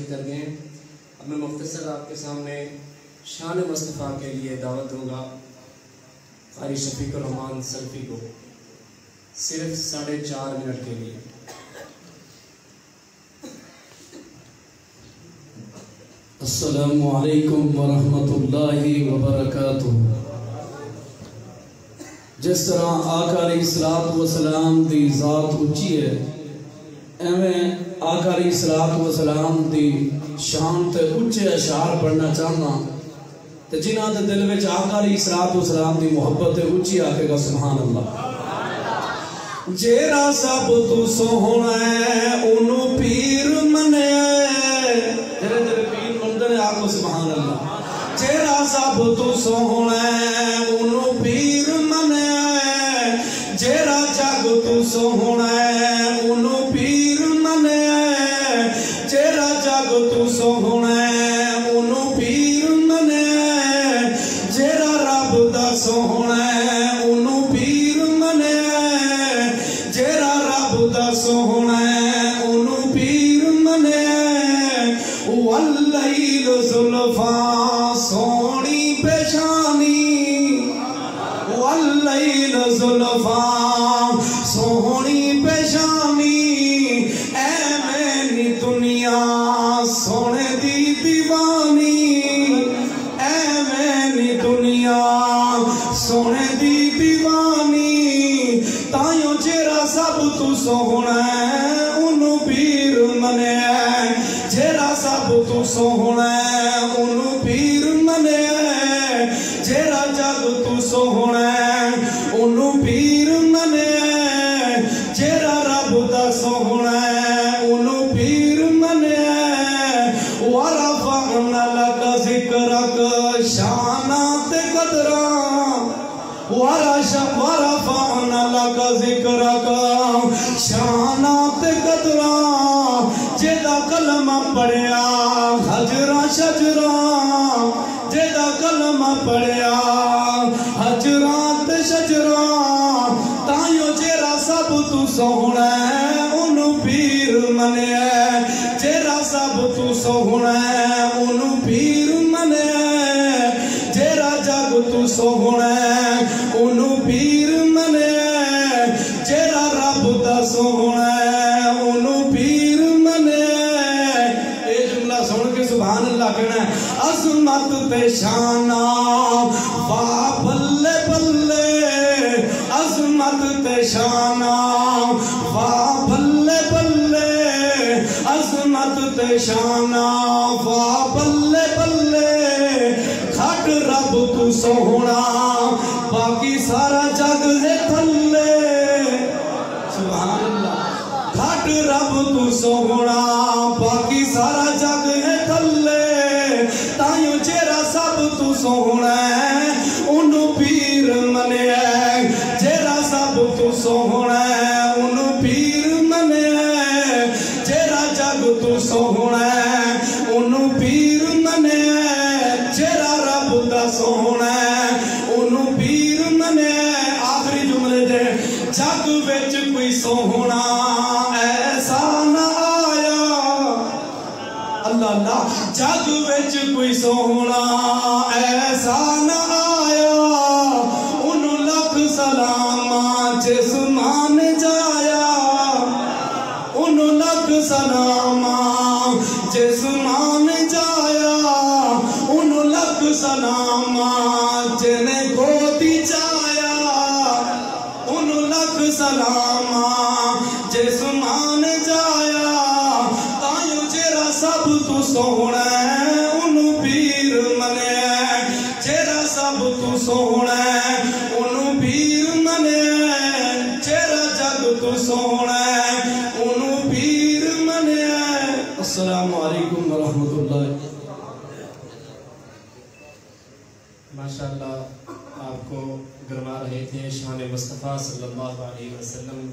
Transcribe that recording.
کر گئے ہیں۔ اب میں مختصر آپ کے سامنے شان مصطفیٰ کے لیے دعوت دوں گا قاری شفیق الرحمان سلفی کو صرف 4.5 منٹ کے لیے۔ السلام علیکم ورحمۃ اللہ وبرکاتہ۔ جس طرح آقا علیہ السلام دی ذات اچھی ہے، ایویں آقا علیہ السلام دی شان تے اچھے اشعار پڑھنا چاہنا تے جنہاں دے دل وچ آقا علیہ السلام دی محبت اچھی آکھے گا سبحان اللہ۔ جیڑا سب تو سوہنا ہے اونوں پیر منیا ہے، جڑے جڑے پیر مندے نے آکھو سبحان اللہ۔ جیڑا سب تو سوہنا ہے اونوں پیر منیا ہے، جیڑا جگ تو سوہنا ہے اونوں پیر منیا ہے، جیڑا جگ تو سوہنا ہے اونوں پیر منیا ہے، جیڑا رب دا سوہنا ہے اونوں پیر منیا ہے، جیڑا رب دا سوہنا ہے اونوں پیر منیا ہے۔ واللیل زلفاں سونی پیشانی، واللیل زلفاں سونی پیشانی، اے میری دنیا سونے دی دیوانی، اے میری دنیا سونے دی دیوانی، تائیوں جیڑا سب تو سوہنا ہے انہوں پیر منیا ہے، جیڑا سب تو سوہنا ہے انہوں پیر منیا ہے، جیڑا جگ تو سوہنا ہے انہوں پیر منیا ہے، جیڑا رب دا سوہنا ہے انہوں پیر منیا ہے۔ وَرَفَعْنَا لَكَ ذِكْرَكَ شانات قدراں، وَرَفَعْنَا لَكَ ذِكْرَكَ شانات قدراں، جیڑا کلمہ پڑھیا حجراں شجراں، جیڑا کلمہ پڑھیا حجراں تے شجراں، تائیوں جیڑا سب تو سوہنا ہے انہوں پیر منیا ہے، جیڑا سب تو سوہنا ہے انہوں پیر منیا ہے، جیڑا جگ تو سوہنا ہے انہوں پیر منیا ہے، جیڑا رب دا سوہنا ہے انہوں پیر منیا ہے۔ اے جملہ سن کے سبحان اللہ کہنا ہے۔ عظمت تے شانہ واہ بلے بلے، عظمت تے شانہ واہ بلے بلے، عظمت تے شانہ واہ بلے بلے، کھٹ رب تو سوہنا باقی سارا جگ ہے تھلے، سبحان اللہ۔ کھٹ رب تو سوہنا باقی سارا جگ ہے تھلے، تائیوں جیڑا سب تو سوہنا ہے انہوں پیر منیا ہے، جیڑا سب تو سوہنا ہے انہوں پیر منیا ہے، جیڑا جگ تو سوہنا ہے انہوں پیر منیا ہے، جیڑا رب دا سوہنا ہے انہوں پیر منیا ہے۔ آخری جملے دے جگ وچ کوئی سوہنا ایسا نہ آیا، اللہ اللہ، جگ وچ کوئی سوہنا ایسا نہ آیا، انہوں لکھ سلام جسمان جایا، انہوں لکھ سلام جسمان جایا، انہوں لکھ سلام جنہیں گودی چایا، انہوں لکھ سلام جسمان جایا، تائیوں جیڑا سب تو سوہنا ہے انہوں پیر منیا ہے، جیڑا سب تو سوہنا ہے انہوں پیر منیا ہے، جیڑا جگ تو سوہنا ہے انہوں پیر منیا ہے۔ السلام علیکم ورحمۃ اللہ۔ ماشاءاللہ آپ کو گرما رہے تھے شان مصطفیٰ صلی اللہ علیہ وسلم۔